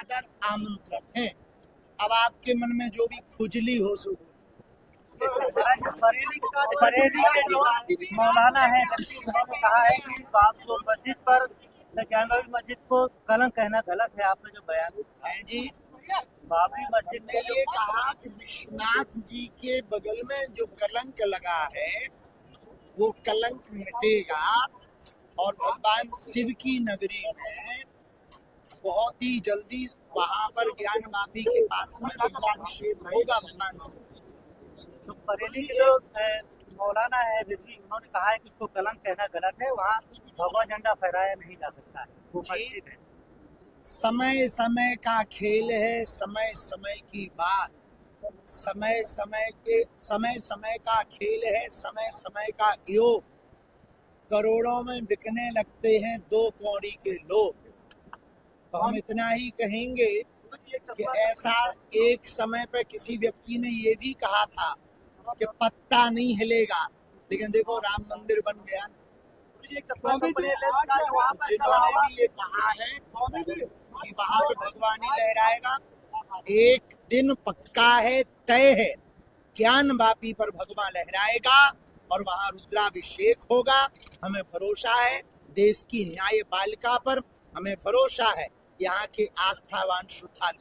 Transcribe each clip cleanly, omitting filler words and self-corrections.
सादर आमंत्रण है। अब आपके मन में जो भी खुजली हो सो बोलो। बरेली के जो मौलाना है नकवी, उन्होंने कहा है कि आप जो मस्जिद पर ज्ञानवापी मस्जिद को कलंक कहना गलत है। आपने जो बयान दिया है जी, बाबरी मस्जिद ने ये कहा कि विश्वनाथ जी के बगल में जो कलंक लगा है वो कलंक मिटेगा और भगवान शिव की नगरी में बहुत ही जल्दी वहां पर ज्ञानवापी के पास में रुद्राभिषेक होगा भगवान शिव। तो बरेली के जो मौलाना है रिजवी, उन्होंने कहा है कि उसको कलंक कहना गलत है, वहाँ भगवा झंडा फहराया नहीं जा सकता है, वो मस्जिद है। समय समय का खेल है, समय समय की बात, समय समय का खेल है, समय समय का योग। करोड़ों में बिकने लगते हैं 2 कौड़ी के लोग। तो हम इतना ही कहेंगे कि ऐसा एक समय पर किसी व्यक्ति ने ये भी कहा था कि पत्ता नहीं हिलेगा, लेकिन देखो राम मंदिर बन गया। जिन्होंने भी ये कहा है कि वहां पे भगवानी लहराएगा, एक दिन पक्का है, तय है, ज्ञानवापी पर भगवान लहराएगा और वहां रुद्राभिषेक होगा। हमें भरोसा है देश की न्यायपालिका पर, हमें भरोसा है यहाँ के आस्थावान श्रद्धालु।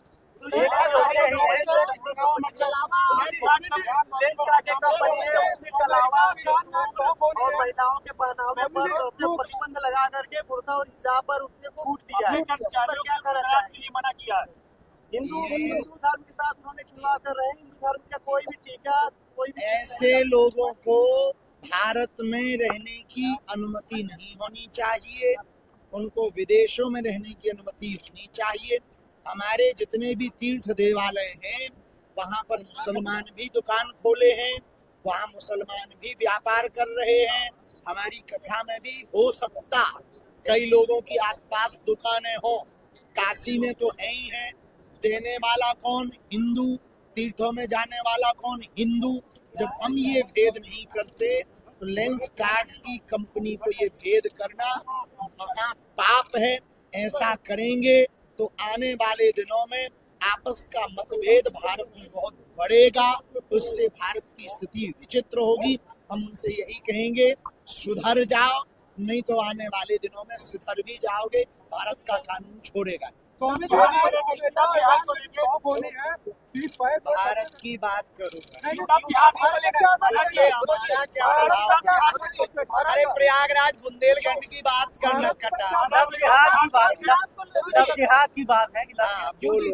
महिलाओं के पहनावे पर प्रतिबंध लगा करके बुर्का और हिजाब पर उसने छूट दिया है, क्या करना चाहिए? मना किया है। हिंदू धर्म के साथ उन्होंने चुनाव कर रहे हैं। हिंदू धर्म का कोई भी टीका, कोई भी ऐसे लोगों को भारत में रहने की अनुमति नहीं होनी चाहिए, उनको विदेशों में रहने की अनुमति होनी चाहिए। हमारे जितने भी तीर्थ देवालय हैं वहाँ पर मुसलमान भी दुकान खोले हैं, वहाँ मुसलमान भी व्यापार कर रहे हैं। हमारी कथा में भी हो सकता कई लोगों की आसपास दुकानें हो, काशी में तो है ही है। देने वाला कौन? हिंदू। तीर्थों में जाने वाला कौन? हिंदू। जब हम ये भेद नहीं करते तो लेंस कार्ड की कंपनी को ये भेद करना महापाप है। ऐसा करेंगे तो आने वाले दिनों में आपस का मतभेद भारत में बहुत बढ़ेगा, उससे भारत की स्थिति विचित्र होगी। हम उनसे यही कहेंगे सुधर जाओ, नहीं तो आने वाले दिनों में सुधर भी जाओगे, भारत का कानून छोड़ेगा। भारत की बात करूंगा, उससे हमारा क्या प्रभाव? अरे प्रयागराज बुंदेलखंड की बात करना कटा, जिहाद की बात है। बोलो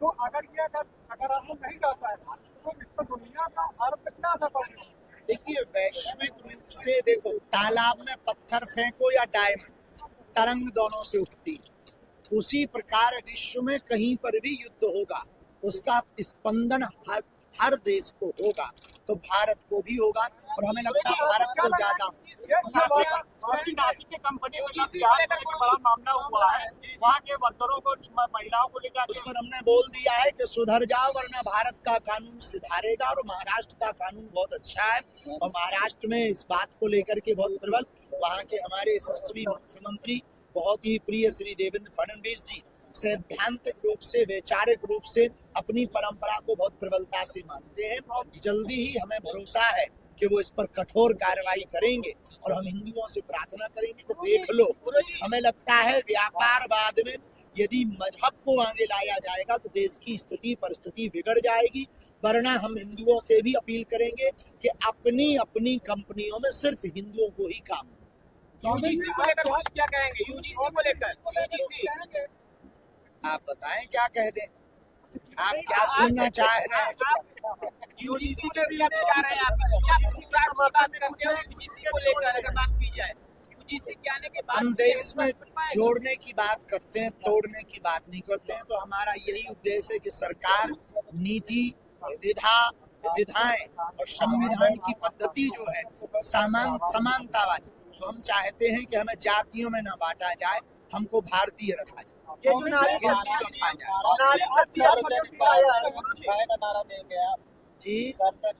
तो अगर ये सकारात्मक नहीं जाता है तो इसका दुनिया का भारत में क्या असर पड़ेगा? देखिए वैश्विक रूप से देखो, तालाब में पत्थर फेंको या डायमंड, तरंग दोनों से उठती है। उसी प्रकार विश्व में कहीं पर भी युद्ध होगा, उसका स्पंदन हर देश को होगा, तो भारत को भी होगा। और हमें लगता है भारत को ज्यादा नासिक के कंपनी बड़ा मामला हुआ है, वहाँ के वर्करों को, महिलाओं को लेकर उस पर हमने बोल दिया है कि सुधर जाओ वरना भारत का कानून सुधारेगा। और महाराष्ट्र का कानून बहुत अच्छा है और महाराष्ट्र में इस बात को लेकर के बहुत प्रबल, वहाँ के हमारे यशस्वी मुख्यमंत्री बहुत ही प्रिय श्री देवेंद्र फडणवीस जी सैद्धांतिक रूप से, वैचारिक रूप से अपनी परंपरा को बहुत प्रबलता से मानते हैं। जल्दी ही हमें भरोसा है कि वो इस पर कठोर कार्रवाई करेंगे और हम हिंदुओं से प्रार्थना करेंगे कि देख लो, हमें लगता है व्यापारवाद में यदि मजहब को आगे लाया जाएगा तो देश की स्थिति परिस्थिति बिगड़ जाएगी। वरना हम हिंदुओं से भी अपील करेंगे कि अपनी अपनी कंपनियों में सिर्फ हिंदुओं को ही काम। यूजीसी को लेकर क्या कहेंगे? यूजीसी को लेकर आप बताएं क्या कह दें, आप क्या सुनना चाह रहे हैं? यूजीसी के लिए क्या रहे हैं आप? यूजीसी को लेकर अगर बात की जाए, यूजीसी के आने के बाद हम देश में जोड़ने की बात करते हैं, तोड़ने की बात नहीं करते हैं। तो हमारा यही उद्देश्य है कि सरकार नीति, विधाएं और संविधान की पद्धति जो है समानता वाली, तो हम चाहते हैं कि हमें जातियों में न बांटा जाए, हमको भारतीय रखा जाए। ये जो नारा देंगे आप जी, सर्जन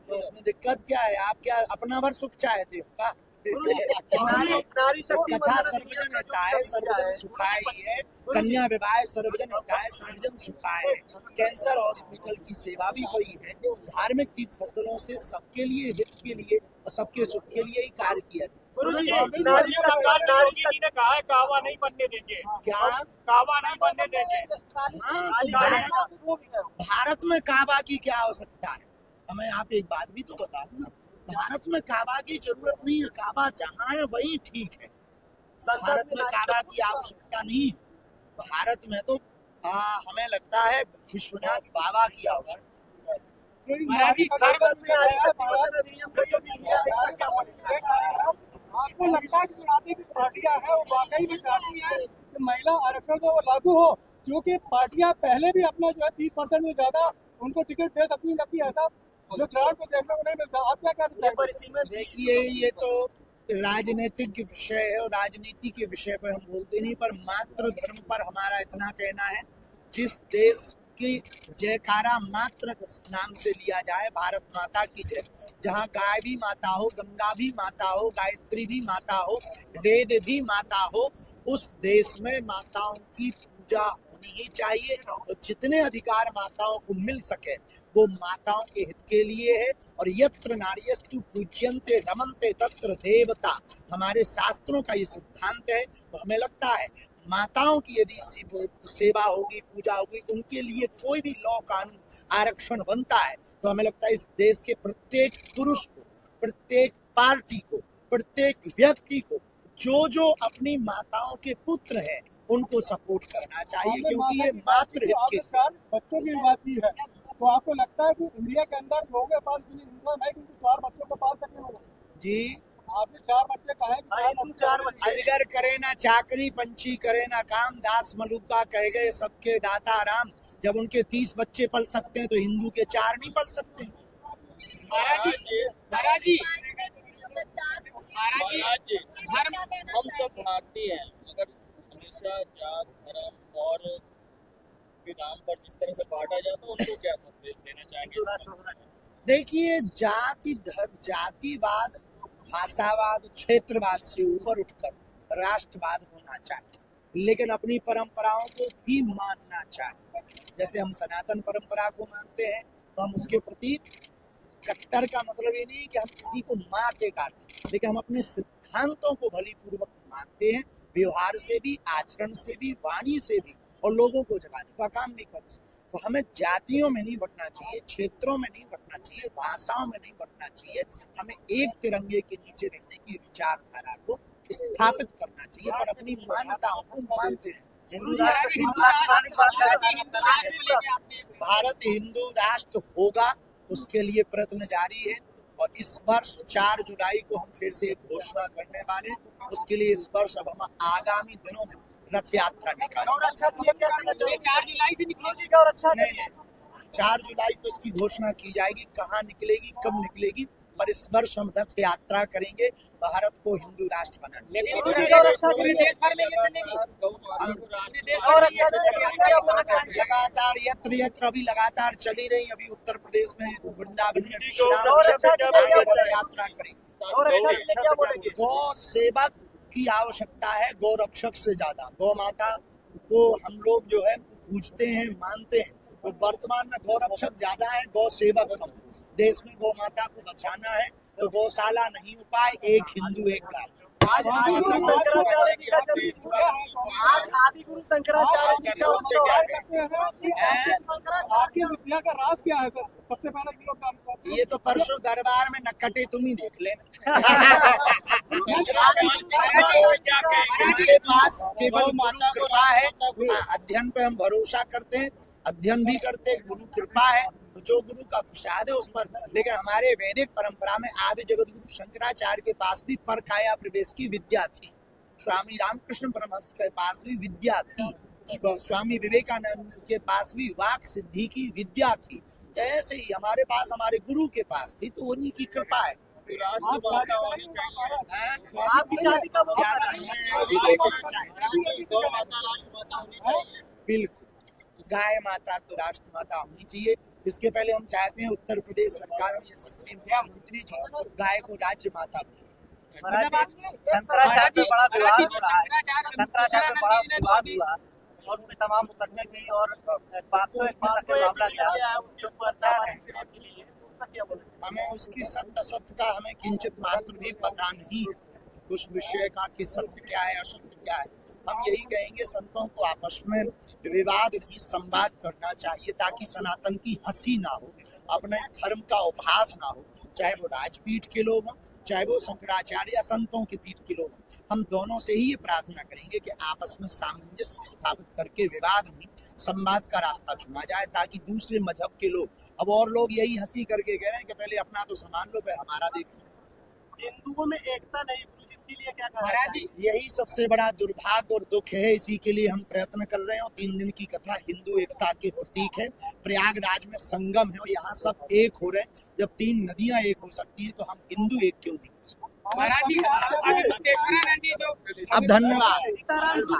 तो उसमें दिक्कत क्या है? आप क्या अपना भर सुख चाहते हो का? नारी शक्ति कथा सर्वजन हिताय सर्वजन सुखाय है, कन्या विवाह सर्वजन हिताय सर्वजन सुखाय है। कैंसर हॉस्पिटल की सेवा भी हुई है। धार्मिक तीर्थ स्थलों से सबके लिए, हित के लिए और सबके सुख के लिए ही कार्य किया गया। गुरुजी, योगी नारी जी ने कहा है कावा नहीं बनने देंगे, क्या? कावा नहीं बनने देंगे। हाँ, तो भारत में काबा की क्या आवश्यकता है? हमें आप एक बात भी तो बताओ ना, भारत में काबा की जरूरत नहीं है। काबा जहाँ है वही ठीक है। भारत में काबा की आवश्यकता नहीं है। भारत में तो हमें लगता है विश्वनाथ बाबा की आवश्यकता है। आपको लगता है कि राजनीतिक पार्टियां हैं वो वाकई में चाहती है कि महिला आरक्षण जो लागू हो, क्योंकि पार्टियां पहले भी अपना जो है 30% में ज्यादा उनको टिकट दे सकती है, जबकि ऐसा जो ग्राउंड पे देखने को नहीं मिलता। आप क्या कहते हैं? देखिए, ये तो राजनीतिक विषय है और राजनीति के विषय पर हम बोलते नहीं, पर मातृ धर्म पर हमारा इतना कहना है, जिस देश की जयकारा मात्र नाम से लिया जाए, भारत माता की जय, जहाँ गाय भी माता हो, गंगा भी माता हो, गायत्री भी माता हो, वेद भी माता हो, उस देश में माताओं की पूजा होनी ही चाहिए। और जितने अधिकार माताओं को मिल सके वो माताओं के हित के लिए है। और यत्र नार्यस्तु पूज्यन्ते रमन्ते तत्र देवता, हमारे शास्त्रों का ये सिद्धांत है। तो हमें लगता है माताओं की यदि सेवा होगी, पूजा होगी, उनके लिए कोई भी लॉ कानून आरक्षण बनता है, तो हमें लगता है इस देश के प्रत्येक पुरुष को, प्रत्येक पार्टी को, प्रत्येक व्यक्ति को जो अपनी माताओं के पुत्र हैं उनको सपोर्ट करना चाहिए, क्योंकि ये मातृ हित के बच्चों की बात की है। तो आपको लगता है कि इंडिया के अंदर लोगों के पास इनकम है कि 4 बच्चों को पाल सके लोग? जी, आपने 4 बच्चे कहे, 4 बच्चे। अजगर करे ना चाकरी, पंछी करे ना काम, दास मलुका कह गए सबके दाता राम। जब उनके 30 बच्चे पल सकते हैं तो हिंदू के 4 नहीं पल सकते? महाराज जी, हम सब भारतीय हैं, मगर हमेशा जात धर्म और के नाम पर जिस तरह से बांटा जाता है, उनको क्या संदेश देना चाहेंगे? देखिए, जातिवाद, भाषावाद, क्षेत्रवाद से ऊपर उठकर राष्ट्रवाद होना चाहिए, लेकिन अपनी परंपराओं को भी मानना चाहिए। जैसे हम सनातन परंपरा को मानते हैं तो हम उसके प्रति कट्टर का मतलब ये नहीं कि हम किसी को मारते काटते, लेकिन हम अपने सिद्धांतों को भली पूर्वक मानते हैं, व्यवहार से भी, आचरण से भी, वाणी से भी, और लोगों को जगाने का काम भी करते हैं। तो हमें जातियों में नहीं बंटना चाहिए, क्षेत्रों में नहीं बंटना चाहिए, भाषाओं में नहीं बंटना चाहिए। हमें एक तिरंगे के नीचे रहने की विचारधारा को स्थापित करना चाहिए, पर अपनी मान्यताओं को मानते रहना चाहिए। भारत हिंदू राष्ट्र होगा, उसके लिए प्रयत्न जारी है। और इस वर्ष 4 जुलाई को हम फिर से एक घोषणा करने वाले हैं। उसके लिए इस वर्ष अब हम आगामी दिनों में रथ यात्रा निकालेंगे। 4 जुलाई से निकलेगी। नहीं, 4 जुलाई को इसकी घोषणा की जाएगी, कहाँ निकलेगी, कब निकलेगी, पर इस वर्ष हम रथ यात्रा करेंगे भारत को हिंदू राष्ट्र बनाने। लगातार यत्र यत्र अभी लगातार चली रही, अभी उत्तर प्रदेश में वृंदावन में रथ यात्रा करेंगे। गौ सेवक की आवश्यकता है, गौ रक्षक से ज्यादा। गौ माता को हम लोग जो है पूजते हैं, मानते हैं, तो वर्तमान में गौ रक्षक ज्यादा है, गौ सेवक कम। देश में गौ माता को बचाना है तो गौशाला नहीं उपाय, एक हिंदू एक गाय। आज आदिगुरु शंकराचार्य जी का जन्म हुआ है। आज आदिगुरु शंकराचार्य जी का उत्सव है। आपकी विद्या का राज क्या है सर? सबसे पहले किलो काम ये तो परसों दरबार में नक्कटे तुम ही देख लेना। हमारे पास केवल गुरु कृपा है। अध्ययन पे हम भरोसा करते हैं, अध्ययन भी करते हैं, गुरु कृपा है तो जो गुरु का प्रसाद है उस पर। लेकिन हमारे वैदिक परंपरा में आदि जगत गुरु शंकराचार्य के पास भी परकाया प्रवेश की विद्या थी, स्वामी रामकृष्ण परमहंस के पास भी विद्या थी, स्वामी विवेकानंद के पास भी वाक सिद्धि की विद्या थी। ऐसे ही हमारे पास हमारे गुरु के पास थी, तो उन्हीं की कृपा है। आपकी शादी कब होगी? बिल्कुल, गाय माता तो राष्ट्र माता होनी चाहिए। इसके पहले हम चाहते हैं उत्तर प्रदेश सरकार में यशस्वी मुख्यमंत्री जी गाय को राज्य माता महाराज जी, शंकराचार्य पे बड़ा विवाद हो रहा है। शंकराचार्य पे बड़ा विवाद हुआ और उनके तमाम मुकदमे भी और 501 तक मामला गया जो हमें उसकी सत्य असत्य का हमें किंचित मात्र भी पता नहीं है, उस विषय का कि सत्य क्या है असत्य क्या है। हम यही कहेंगे संतों को आपस में विवाद नहीं संवाद करना चाहिए ताकि सनातन की हंसी ना हो, अपने धर्म का उपहास ना हो, चाहे वो राजपीठ के लोग हों चाहे वो शंकराचार्य या संतों के पीठ के लोग हों। हम दोनों से ही ये प्रार्थना करेंगे कि आपस में सामंजस्य स्थापित करके विवाद नहीं संवाद का रास्ता चुना जाए ताकि दूसरे मजहब के लोग, अब और लोग यही हंसी करके कह रहे हैं कि पहले अपना तो सामान लो पे हमारा देखो। हिंदुओं में एकता नहीं, इसके लिए क्या करना महाराज जी, चाहिए? यही सबसे बड़ा दुर्भाग्य और दुख है, इसी के लिए हम प्रयत्न कर रहे हैं। और 3 दिन की कथा हिंदू एकता के प्रतीक है। प्रयागराज में संगम है और यहाँ सब एक हो रहे हैं। जब 3 नदियां एक हो सकती हैं तो हम हिंदू एक क्यों नहीं हो सकते? महाराज जी, अभी तो देवरानंद जी जो अब धन्यवाद। सीताराम जी